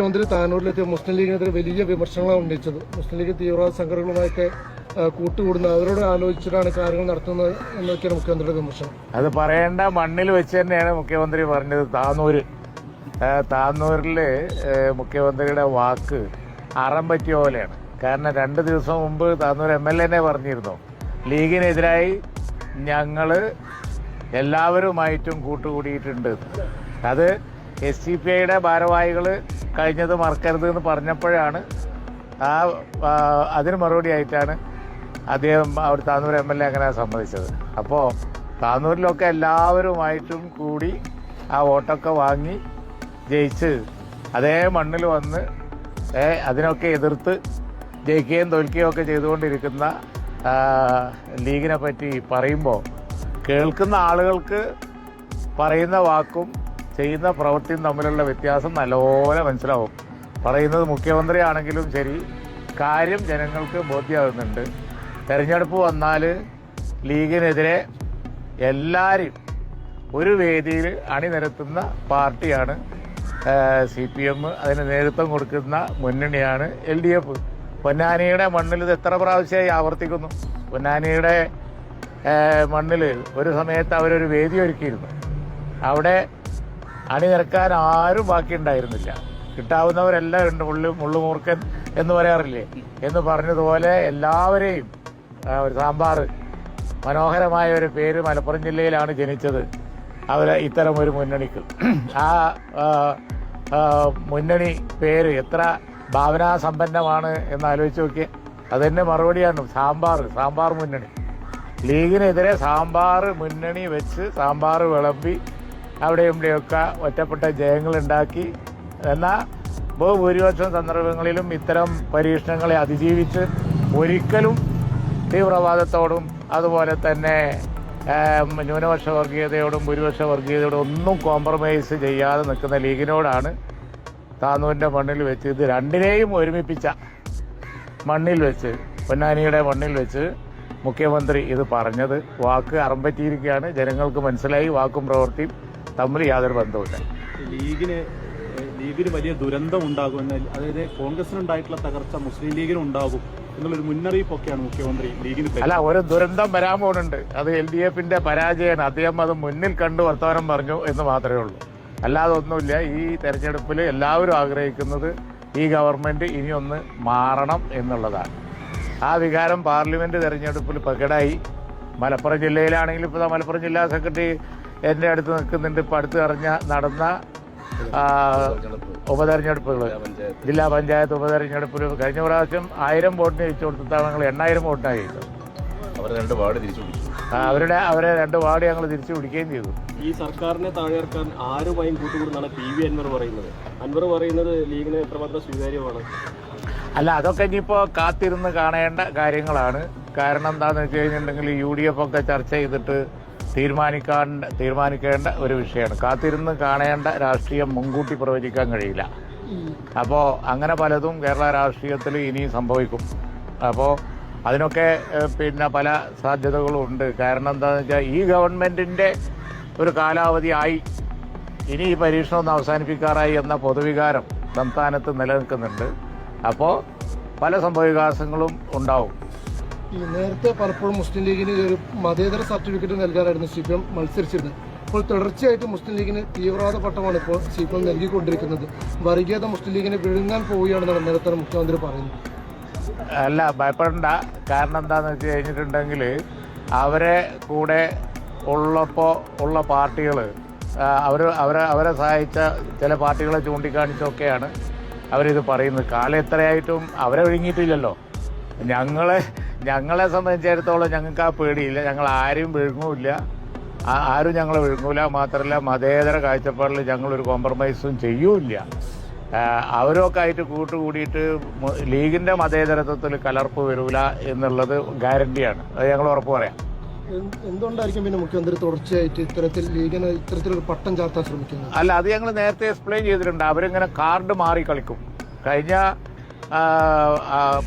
മുഖ്യമന്ത്രി താനൂരിലെത്തിയ മുസ്ലിം ലീഗിനെതിരെ വലിയ വിമർശനങ്ങളാണ് ഉന്നയിച്ചത്. മുസ്ലിം ലീഗ് തീവ്രവാദ സംഘടനകളുമായൊക്കെ കൂട്ടുകൂടുന്നത് അവരോട് ആലോചിച്ചിട്ടാണ് കാര്യങ്ങൾ നടത്തുന്നത് എന്നൊക്കെയാണ് മുഖ്യമന്ത്രിയുടെ വിമർശനം. അത് പറയേണ്ട മണ്ണിൽ വെച്ച് തന്നെയാണ് മുഖ്യമന്ത്രി പറഞ്ഞത്. താന്നൂരിൽ മുഖ്യമന്ത്രിയുടെ വാക്ക് അറം പറ്റിയ പോലെയാണ്. കാരണം 2 ദിവസം മുമ്പ് താന്നൂർ MLA പറഞ്ഞിരുന്നു, ലീഗിനെതിരായി ഞങ്ങൾ എല്ലാവരുമായിട്ടും കൂട്ടുകൂടിയിട്ടുണ്ട്. അത് SDPIയുടെ ഭാരവാഹികൾ കഴിഞ്ഞത് മറക്കരുത് എന്ന് പറഞ്ഞപ്പോഴാണ് അതിന് മറുപടി ആയിട്ടാണ് അദ്ദേഹം അവിടെ താന്നൂർ MLA അങ്ങനെ സമ്മതിച്ചത്. അപ്പോൾ താന്നൂരിലൊക്കെ എല്ലാവരുമായിട്ടും കൂടി ആ വോട്ടൊക്കെ വാങ്ങി ജയിച്ച് അതേ മണ്ണിൽ വന്ന് അതിനൊക്കെ എതിർത്ത് ജയിക്കുകയും തോൽക്കുകയും ഒക്കെ ചെയ്തുകൊണ്ടിരിക്കുന്ന ലീഗിനെ പറ്റി പറയുമ്പോൾ കേൾക്കുന്ന ആളുകൾക്ക് പറയുന്ന വാക്കും ചെയ്യുന്ന പ്രവൃത്തിയും തമ്മിലുള്ള വ്യത്യാസം നല്ലപോലെ മനസ്സിലാവും. പറയുന്നത് മുഖ്യമന്ത്രിയാണെങ്കിലും ശരി, കാര്യം ജനങ്ങൾക്ക് ബോധ്യമാകുന്നുണ്ട്. തെരഞ്ഞെടുപ്പ് വന്നാൽ ലീഗിനെതിരെ എല്ലാവരും ഒരു വേദിയിൽ അണിനിരത്തുന്ന പാർട്ടിയാണ് CPM. അതിന് നേതൃത്വം കൊടുക്കുന്ന മുന്നണിയാണ് LDF. പൊന്നാനിയുടെ മണ്ണിൽ ഇത് എത്ര പ്രാവശ്യമായി ആവർത്തിക്കുന്നു. പൊന്നാനിയുടെ മണ്ണിൽ ഒരു സമയത്ത് അവരൊരു വേദി ഒരുക്കിയിരുന്നു. അവിടെ അണിനിരക്കാൻ ആരും ബാക്കിയുണ്ടായിരുന്നില്ല. കിട്ടാവുന്നവരെല്ലാം ഉണ്ട്. മുള്ളുമൂർക്കൻ എന്ന് പറയാറില്ലേ എന്ന് പറഞ്ഞതുപോലെ എല്ലാവരെയും സാമ്പാർ, മനോഹരമായ ഒരു പേര് മലപ്പുറം ജില്ലയിലാണ് ജനിച്ചത് ഇത്തരം ഒരു മുന്നണിക്ക്. ആ മുന്നണി പേര് എത്ര ഭാവനാസമ്പന്നമാണ് എന്ന് ആലോചിച്ച് നോക്കിയേ. അതെന്നെ മറുപടിയാണ് സാമ്പാർ മുന്നണി. ലീഗിനെതിരെ സാമ്പാർ മുന്നണി വെച്ച് സാമ്പാർ വിളമ്പി അവിടെയും ഇവിടെയൊക്കെ ഒറ്റപ്പെട്ട ജയങ്ങളുണ്ടാക്കി. എന്നാൽ ബഹുഭൂരിപക്ഷം സന്ദർഭങ്ങളിലും ഇത്തരം പരീക്ഷണങ്ങളെ അതിജീവിച്ച് ഒരിക്കലും തീവ്രവാദത്തോടും അതുപോലെ തന്നെ ന്യൂനപക്ഷ വർഗീയതയോടും ഭൂരിപക്ഷ വർഗീയതയോടും ഒന്നും കോംപ്രമൈസ് ചെയ്യാതെ നിൽക്കുന്ന ലീഗിനോടാണ് താന്നൂരിൻ്റെ മണ്ണിൽ വെച്ച് ഇത് രണ്ടിനെയും ഒരുമിപ്പിച്ച മണ്ണിൽ വെച്ച്, പൊന്നാനിയുടെ മണ്ണിൽ വെച്ച് മുഖ്യമന്ത്രി ഇത് പറഞ്ഞത്. വാക്ക് അറം പറ്റിയിരിക്കുകയാണ്. ജനങ്ങൾക്ക് മനസ്സിലായി വാക്കും പ്രവൃത്തിയും തമ്മിൽ യാതൊരു ബന്ധവുമില്ല. ലീഗിന് വലിയ ദുരന്തം ഉണ്ടാകുമെന്ന്, അതായത് കോൺഗ്രസിനുണ്ടായിട്ടുള്ള തകർച്ച മുസ്ലിം ലീഗിനും ഉണ്ടാകും എന്നുള്ളൊരു മുന്നറിയിപ്പൊക്കെയാണ് മുഖ്യമന്ത്രി ലീഗിന്. അല്ല, ഒരു ദുരന്തം വരാൻ പോകുന്നുണ്ട്. അത് LDFന്റെ പരാജയമാണ്. അദ്ദേഹം അത് മുന്നിൽ കണ്ട് വർത്തമാനം പറഞ്ഞു എന്ന് മാത്രമേ ഉള്ളൂ. അല്ലാതെ ഒന്നുമില്ല. ഈ തെരഞ്ഞെടുപ്പിൽ എല്ലാവരും ആഗ്രഹിക്കുന്നത് ഈ ഗവൺമെന്റ് ഇനിയൊന്ന് മാറണം എന്നുള്ളതാണ്. ആ വികാരം പാർലമെന്റ് തെരഞ്ഞെടുപ്പിൽ പ്രകടമായി. മലപ്പുറം ജില്ലയിലാണെങ്കിൽ ഇപ്പോൾ മലപ്പുറം ജില്ലാ സെക്രട്ടറി എൻ്റെ അടുത്ത് നിൽക്കുന്നുണ്ട്. ഇപ്പോൾ നടന്ന ഉപതെരഞ്ഞെടുപ്പുകൾ, ജില്ലാ പഞ്ചായത്ത് ഉപതെരഞ്ഞെടുപ്പിൽ കഴിഞ്ഞ പ്രാവശ്യം 1000 വോട്ടിന് ജയിച്ചു കൊടുത്തിട്ടാണ് ഞങ്ങൾ 8000 വോട്ടിനാണ് ജയിച്ചത്. അവരെ 2 വാർഡ് ഞങ്ങൾ തിരിച്ചു പിടിക്കുകയും ചെയ്തു. ഈ സർക്കാരിനെ താഴെയിറക്കാൻ ആരുമായും കൂട്ടുകൂടുന്നാണ് PV അൻവർ പറയുന്നത്. അൻവർ പറയുന്നത് ലീഗിന് എത്രമാത്രം സ്വീകാര്യമാണ്? അല്ല, അതൊക്കെ ഇനിയിപ്പോൾ കാത്തിരുന്ന് കാണേണ്ട കാര്യങ്ങളാണ്. കാരണം എന്താണെന്ന് വെച്ച് കഴിഞ്ഞിട്ടുണ്ടെങ്കിൽ UDF ഒക്കെ ചർച്ച ചെയ്തിട്ട് തീരുമാനിക്കേണ്ട ഒരു വിഷയമാണ്. കാത്തിരുന്ന് കാണേണ്ട രാഷ്ട്രീയം മുൻകൂട്ടി പ്രവചിക്കാൻ കഴിയില്ല. അപ്പോൾ അങ്ങനെ പലതും കേരള രാഷ്ട്രീയത്തിൽ ഇനിയും സംഭവിക്കും. അപ്പോൾ അതിനൊക്കെ പല സാധ്യതകളും ഉണ്ട്. കാരണം എന്താണെന്ന് വെച്ചാൽ ഈ ഗവൺമെൻറ്റിൻ്റെ ഒരു കാലാവധി ആയി, ഇനി ഈ പരീക്ഷണം ഒന്ന് അവസാനിപ്പിക്കാറായി എന്ന പൊതുവികാരം സംസ്ഥാനത്ത് നിലനിൽക്കുന്നുണ്ട്. അപ്പോൾ പല സംഭവവികാസങ്ങളും ഉണ്ടാവും. ഈ നേരത്തെ പലപ്പോഴും മുസ്ലിം ലീഗിന് ഒരു മതേതര സർട്ടിഫിക്കറ്റ് നൽകാനായിരുന്നു CPM മത്സരിച്ചിരുന്നത്. ഇപ്പോൾ തുടർച്ചയായിട്ട് മുസ്ലിം ലീഗിന് തീവ്രവാദ പട്ടമാണ് ഇപ്പോൾ CPM നൽകിക്കൊണ്ടിരിക്കുന്നത്. വർഗീയത മുസ്ലിം ലീഗിനെ വിഴുങ്ങാൻ പോവുകയാണെന്നാണ് നേരത്തെ മുഖ്യമന്ത്രി പറയുന്നത്. അല്ല, ഭയപ്പെടേണ്ട. കാരണം എന്താണെന്ന് വെച്ച് കഴിഞ്ഞിട്ടുണ്ടെങ്കിൽ അവരെ കൂടെ ഉള്ള പാർട്ടികൾ അവരെ സഹായിച്ച ചില പാർട്ടികളെ ചൂണ്ടിക്കാണിച്ചൊക്കെയാണ് അവരിത് പറയുന്നത്. കാലം എത്രയായിട്ടും അവരെ വിഴുങ്ങിയിട്ടില്ലല്ലോ. ഞങ്ങളെ സംബന്ധിച്ചിടത്തോളം ഞങ്ങൾക്ക് ആ പേടിയില്ല. ഞങ്ങൾ ആരെയും വിഴുങ്ങൂല്ല, ആരും ഞങ്ങളെ വിഴുങ്ങൂല. മാത്രമല്ല, മതേതര കാഴ്ചപ്പാടിൽ ഞങ്ങളൊരു കോംപ്രമൈസും ചെയ്യൂല. അവരൊക്കെ ആയിട്ട് കൂട്ടുകൂടിയിട്ട് ലീഗിൻ്റെ മതേതരത്വത്തിൽ കലർപ്പ് വരൂല എന്നുള്ളത് ഗ്യാരണ്ടിയാണ്. അത് ഞങ്ങൾ ഉറപ്പ് പറയാം. എന്തുകൊണ്ടായിരിക്കും പിന്നെ മുഖ്യമന്ത്രി തുടർച്ചയായിട്ട് ഇത്തരത്തിലൊരു പട്ടം ചാർത്താൻ ശ്രമിക്കുന്നത്? അല്ല, അത് ഞങ്ങൾ നേരത്തെ എക്സ്പ്ലെയിൻ ചെയ്തിട്ടുണ്ട്. അവരിങ്ങനെ കാർഡ് മാറി കളിക്കും. കഴിഞ്ഞ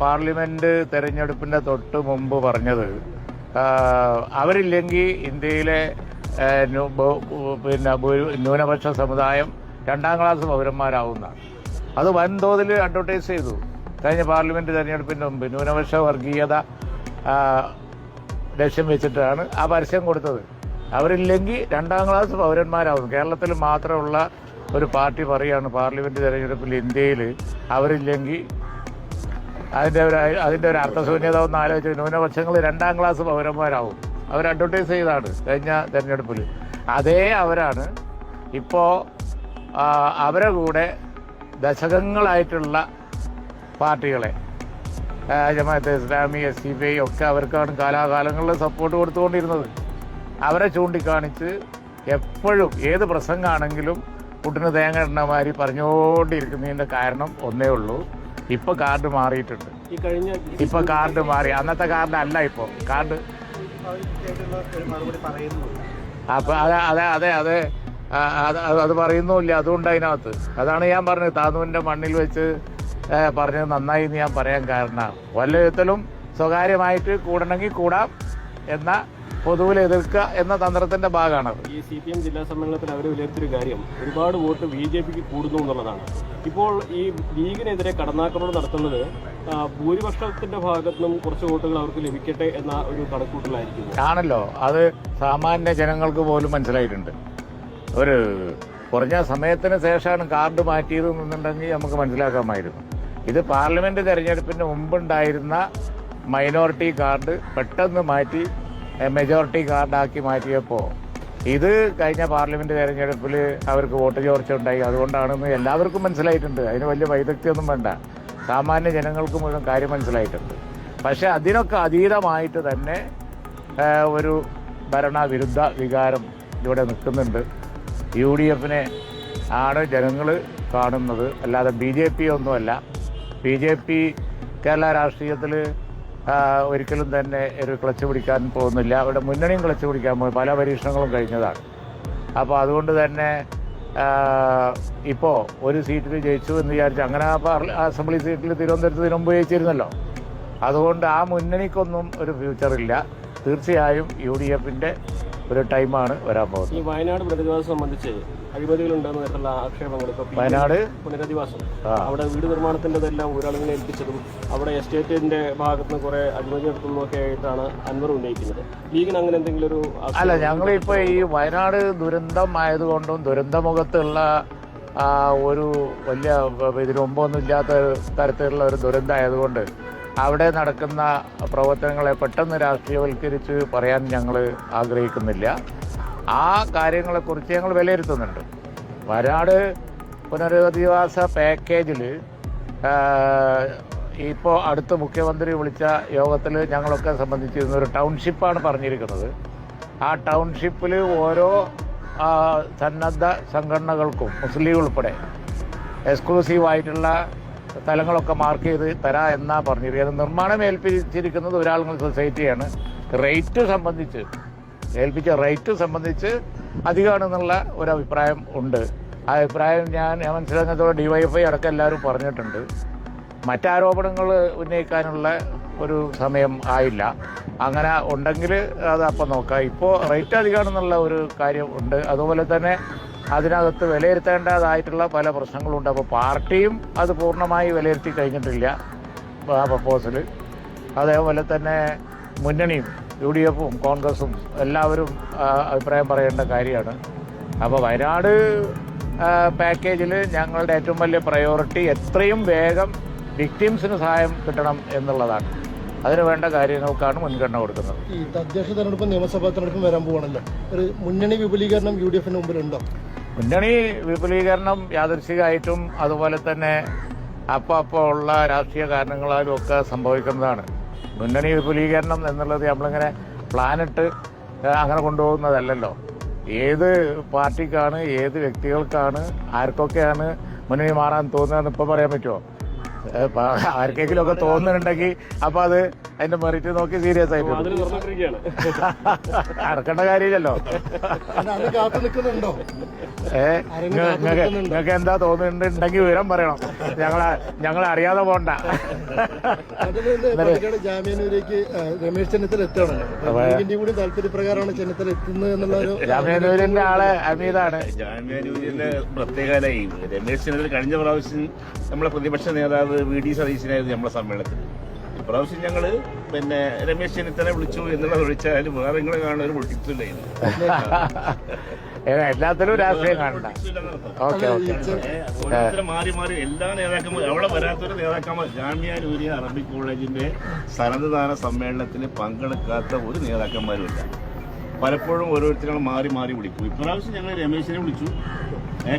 പാർലമെന്റ് തെരഞ്ഞെടുപ്പിന്റെ തൊട്ട് മുമ്പ് പറഞ്ഞത് അവരില്ലെങ്കിൽ ഇന്ത്യയിലെ ന്യൂനപക്ഷ സമുദായം 2ാം ക്ലാസ് പൗരന്മാരാവുന്നതാണ്. അത് വൻതോതിൽ അഡ്വർടൈസ് ചെയ്തു. കഴിഞ്ഞ പാർലമെന്റ് തെരഞ്ഞെടുപ്പിന് മുമ്പ് ന്യൂനപക്ഷ വർഗീയത ലക്ഷ്യം വെച്ചിട്ടാണ് ആ പരസ്യം കൊടുത്തത്. അവരില്ലെങ്കിൽ 2ാം ക്ലാസ് പൗരന്മാരാവും. കേരളത്തിൽ മാത്രമുള്ള ഒരു പറയാണ് പാർലമെന്റ് തെരഞ്ഞെടുപ്പിൽ ഇന്ത്യയിൽ അവരില്ലെങ്കിൽ അതിൻ്റെ ഒരു അർത്ഥശൂന്യത ഒന്ന് ആലോചിച്ച് ന്യൂനപക്ഷങ്ങൾ 2ാം ക്ലാസ് പൗരന്മാരാവും. അവർ അഡ്വർടൈസ് ചെയ്താണ് കഴിഞ്ഞ തെരഞ്ഞെടുപ്പിൽ. അതേ അവരാണ് ഇപ്പോൾ അവരെ കൂടെ ദശകങ്ങളായിട്ടുള്ള പാർട്ടികളെ ജമാഅത്തെ ഇസ്ലാമി, SDPI ഒക്കെ അവർക്കാണ് കാലാകാലങ്ങളിൽ സപ്പോർട്ട് കൊടുത്തുകൊണ്ടിരുന്നത്. അവരെ ചൂണ്ടിക്കാണിച്ച് എപ്പോഴും ഏത് പ്രസംഗമാണെങ്കിലും പുട്ടിന് തേങ്ങ ഇടുന്ന മാതിരി പറഞ്ഞുകൊണ്ടിരിക്കുന്നതിൻ്റെ കാരണം ഒന്നേ ഉള്ളൂ, ഇപ്പൊ കാർഡ് മാറിയിട്ടുണ്ട്. ഇപ്പൊ കാർഡ് മാറി, അന്നത്തെ കാർഡ് അല്ല ഇപ്പോൾ കാർഡ്. അപ്പൊ അത് പറയുന്നുമില്ല. അതുകൊണ്ട് അതിനകത്ത് അതാണ് ഞാൻ പറഞ്ഞത്, താനൂരിന്റെ മണ്ണിൽ വെച്ച് പറഞ്ഞത് നന്നായി എന്ന് ഞാൻ പറയാൻ കാരണം, വല്ല വിധത്തിലും സ്വകാര്യമായിട്ട് കൂടണമെങ്കിൽ കൂടാം എന്ന പൊതുവിൽ എതിർക്കുക എന്ന തന്ത്രത്തിന്റെ ഭാഗമാണ്. ഈ CPM ജില്ലാ സമ്മേളനത്തിൽ അവർ വിലയിരുത്തിയൊരു കാര്യം ഒരുപാട് വോട്ട് BJPക്ക് കൂടുന്നു എന്നുള്ളതാണ്. ഇപ്പോൾ ഈ ലീഗിനെതിരെ കടന്നാക്രമണം നടത്തുന്നത് ഭൂരിപക്ഷത്തിന്റെ ഭാഗത്തു നിന്നും കുറച്ച് വോട്ടുകൾ അവർക്ക് ലഭിക്കട്ടെ എന്ന ഒരു കണക്കൂട്ടലായിരിക്കും ആണല്ലോ. അത് സാമാന്യ ജനങ്ങൾക്ക് പോലും മനസ്സിലായിട്ടുണ്ട്. ഒരു കുറഞ്ഞ സമയത്തിന് ശേഷമാണ് കാർഡ് മാറ്റിയത് എന്നുണ്ടെങ്കിൽ നമുക്ക് മനസ്സിലാക്കാമായിരുന്നു. ഇത് പാർലമെന്റ് തെരഞ്ഞെടുപ്പിന് മുമ്പുണ്ടായിരുന്ന മൈനോറിറ്റി കാർഡ് പെട്ടെന്ന് മാറ്റി മെജോറിറ്റി കാർഡാക്കി മാറ്റിയപ്പോൾ ഇത് കഴിഞ്ഞ പാർലമെന്റ് തെരഞ്ഞെടുപ്പിൽ അവർക്ക് വോട്ട് ചോർച്ച ഉണ്ടായി. അതുകൊണ്ടാണെന്ന് എല്ലാവർക്കും മനസ്സിലായിട്ടുണ്ട്. അതിന് വലിയ വൈദഗ്ധ്യമൊന്നും വേണ്ട, സാമാന്യ ജനങ്ങൾക്ക് മുഴുവൻ കാര്യം മനസ്സിലായിട്ടുണ്ട്. പക്ഷെ അതിനൊക്കെ അതീതമായിട്ട് തന്നെ ഒരു ഭരണവിരുദ്ധ വികാരം ഇവിടെ നിൽക്കുന്നുണ്ട്. UDFനെ ആണ് ജനങ്ങൾ കാണുന്നത്, അല്ലാതെ BJP ഒന്നുമല്ല. BJP കേരള രാഷ്ട്രീയത്തിൽ ഒരിക്കലും തന്നെ ഒരു ക്ലച്ച് പിടിക്കാൻ പോകുന്നില്ല. അവിടെ മുന്നണിയും ക്ലച്ച് പിടിക്കാൻ പോകും, പല പരീക്ഷണങ്ങളും കഴിഞ്ഞതാണ്. അപ്പോൾ അതുകൊണ്ട് തന്നെ ഇപ്പോൾ ഒരു സീറ്റിൽ ജയിച്ചു എന്ന് വിചാരിച്ചു, അങ്ങനെ അസംബ്ലി സീറ്റിൽ തിരുവനന്തപുരത്ത് ഇതിനു മുമ്പ് ജയിച്ചിരുന്നല്ലോ. അതുകൊണ്ട് ആ മുന്നണിക്കൊന്നും ഒരു ഫ്യൂച്ചറില്ല. തീർച്ചയായും UDFന്റെ ഒരു ടൈമാണ് വരാൻ പോകുന്നത്. ഈ വയനാട് പുനരധിവാസം സംബന്ധിച്ച് അഴിമതികളുണ്ടെന്ന് തരത്തിലുള്ള ആക്ഷേപങ്ങൾ വയനാട് പുനരധിവാസം, അവിടെ വീട് നിർമ്മാണത്തിൻ്റെതെല്ലാം ഒരാളിനെ ഏൽപ്പിച്ചതും അവിടെ എസ്റ്റേറ്റിന്റെ ഭാഗത്തുനിന്ന് കുറെ അഴിമതി നടത്തുന്നതൊക്കെ ആയിട്ടാണ് അൻവർ ഉന്നയിക്കുന്നത്. ലീഗിന് അങ്ങനെ എന്തെങ്കിലും ഒരു അല്ല, ഞങ്ങളിപ്പോൾ ഈ വയനാട് ദുരന്തം ആയതുകൊണ്ടും ദുരന്തമുഖത്തുള്ള ഒരു വലിയ ഇതിനു മുമ്പൊന്നും ഇല്ലാത്ത തരത്തിലുള്ള ഒരു ദുരന്തമായതുകൊണ്ട് അവിടെ നടക്കുന്ന പ്രവർത്തനങ്ങളെ പെട്ടെന്ന് രാഷ്ട്രീയവൽക്കരിച്ച് പറയാൻ ഞങ്ങൾ ആഗ്രഹിക്കുന്നില്ല. ആ കാര്യങ്ങളെക്കുറിച്ച് ഞങ്ങൾ വിലയിരുത്തുന്നുണ്ട്. വയനാട് പുനരധിവാസ പാക്കേജിൽ ഇപ്പോൾ അടുത്ത മുഖ്യമന്ത്രി വിളിച്ച യോഗത്തിൽ ഞങ്ങളൊക്കെ സംബന്ധിച്ചിരുന്ന ഒരു ടൗൺഷിപ്പാണ് പറഞ്ഞിരിക്കുന്നത്. ആ ടൗൺഷിപ്പിൽ ഓരോ സന്നദ്ധ സംഘടനകൾക്കും മുസ്ലിം ഉൾപ്പെടെ എക്സ്ക്ലൂസീവായിട്ടുള്ള സ്ഥലങ്ങളൊക്കെ മാർക്ക് ചെയ്ത് തരാം എന്നാ പറഞ്ഞിരിക്കുന്നത്. നിർമ്മാണം ഏൽപ്പിച്ചിരിക്കുന്നത് ഒരാളുകൾ സൊസൈറ്റിയാണ്. റേറ്റ് സംബന്ധിച്ച് ഏൽപ്പിച്ച റേറ്റ് സംബന്ധിച്ച് അധികമാണെന്നുള്ള ഒരു അഭിപ്രായം ഉണ്ട്. ആ അഭിപ്രായം ഞാൻ മനസ്സിലാക്കുന്നതോടെ DYFI അടക്കം എല്ലാവരും പറഞ്ഞിട്ടുണ്ട്. മറ്റാരോപണങ്ങൾ ഉന്നയിക്കാനുള്ള ഒരു സമയം ആയില്ല. അങ്ങനെ ഉണ്ടെങ്കിൽ അത് അപ്പം നോക്കാം. ഇപ്പോൾ റേറ്റ് അധികമാണെന്നുള്ള ഒരു കാര്യം ഉണ്ട്. അതുപോലെ തന്നെ അതിനകത്ത് വിലയിരുത്തേണ്ടതായിട്ടുള്ള പല പ്രശ്നങ്ങളുണ്ട്. അപ്പോൾ പാർട്ടിയും അത് പൂർണ്ണമായി വിലയിരുത്തി കഴിഞ്ഞിട്ടില്ല ആ പ്രപ്പോസൽ. അതേപോലെ തന്നെ മുന്നണിയും UDFും കോൺഗ്രസും എല്ലാവരും അഭിപ്രായം പറയേണ്ട കാര്യമാണ്. അപ്പോൾ വയനാട് പാക്കേജിൽ ഞങ്ങളുടെ ഏറ്റവും വലിയ പ്രയോറിറ്റി എത്രയും വേഗം വിക്ടിംസിന് സഹായം കിട്ടണം എന്നുള്ളതാണ്. അതിന് വേണ്ട കാര്യങ്ങൾക്കാണ് മുൻഗണന കൊടുക്കുന്നത്. ഈ തദ്ദേശ തെരഞ്ഞെടുപ്പും നിയമസഭാ തെരഞ്ഞെടുപ്പും വരാൻ പോവാണല്ലോ, ഒരു മുന്നണി വിപുലീകരണം UDFന് മുമ്പിലുണ്ടോ? മുന്നണി വിപുലീകരണം യാദൃശ്ചികമായിട്ടും അതുപോലെ തന്നെ അപ്പോൾ ഉള്ള രാഷ്ട്രീയ കാരണങ്ങളാലും ഒക്കെ സംഭവിക്കുന്നതാണ്. മുന്നണി വിപുലീകരണം എന്നുള്ളത് നമ്മളിങ്ങനെ പ്ലാനിട്ട് അങ്ങനെ കൊണ്ടുപോകുന്നതല്ലല്ലോ. ഏത് പാർട്ടിക്കാണ്, ഏത് വ്യക്തികൾക്കാണ്, ആർക്കൊക്കെയാണ് മുന്നണി മാറാൻ തോന്നുന്നതെന്ന് ഇപ്പോൾ പറയാൻ പറ്റുമോ? ആർക്കെങ്കിലും ഒക്കെ തോന്നുന്നുണ്ടെങ്കിൽ അപ്പോൾ അത് അതിന്റെ മെറിറ്റ് നോക്കി സീരിയസ് ആയിട്ട് അതിൽ തുറന്നിട്ടിരിക്കുകയാണ്. അടക്കേണ്ട കാര്യമില്ലല്ലോ. അത് കാത്തു നിൽക്കുന്നുണ്ടോ? നിങ്ങൾക്ക് എന്താ തോന്നുന്നുണ്ടെങ്കിൽ വിവരം പറയണം. ഞങ്ങളെ അറിയാതെ പോണ്ട. ജാമ്യാനൂരേക്ക് രമേശ് ചെന്നിത്തല എത്തണം. ഇതിന്റെ കൂടി താല്പര്യപ്രകാരമാണ് ചെന്നിത്തല എത്തുന്നത് എന്നുള്ള ഒരു ജാമ്യാനൂരിന്റെ ആള് അമീതാണ്. ജാമ്യാനൂരിന്റെ പ്രത്യേകത രമേശ് ചെന്നിത്തല കഴിഞ്ഞ പ്രാവശ്യം നമ്മളെ പ്രതിപക്ഷ നേതാവ് VD സതീശനായിരുന്നു നമ്മളെ സമ്മേളനത്തിൽ. ഇപ്രാവശ്യം ഞങ്ങള് രമേശ് ചെന്നിത്തല വിളിച്ചു എന്നുള്ളത് ഒഴിച്ചാൽ വേറെ നിങ്ങളെ കാണുന്ന ഒരു പൊളിറ്റിക്സ് ഇല്ല. എല്ലാത്തിലും രാഷ്ട്രീയം കാണണ്ട. ഓക്കെ ഓരോരുത്തരും മാറി മാറി എല്ലാ നേതാക്കന്മാരും അവിടെ വരാത്തൊരു നേതാക്കന്മാർ ജാമ്യാനൂരി അറബിക് കോളേജിന്റെ സന്നദ്ധദാന സമ്മേളനത്തിൽ പങ്കെടുക്കാത്ത ഒരു നേതാക്കന്മാരും ഇല്ല. പലപ്പോഴും ഓരോരുത്തരും മാറി മാറി വിളിക്കും. ഇപ്രാവശ്യം ഞങ്ങൾ രമേശിനെ വിളിച്ചു.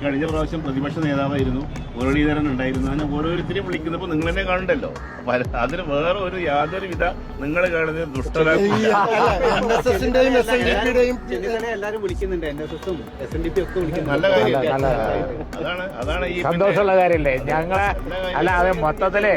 കഴിഞ്ഞ പ്രാവശ്യം പ്രതിപക്ഷ നേതാവായിരുന്നു, മുരളീധരൻ ഉണ്ടായിരുന്നു. അങ്ങനെ ഓരോരുത്തരെയും വിളിക്കുന്നപ്പോൾ നിങ്ങൾ തന്നെ കാണണ്ടല്ലോ. അതിന് വേറെ ഒരു യാതൊരുവിധ നിങ്ങൾ കാണുന്ന ദുഷ്ടരാക്കും നല്ല കാര്യം. അതാണ് ഈ സന്തോഷമുള്ള കാര്യമല്ലേ ഞങ്ങളെ. അല്ല അത് മൊത്തത്തില്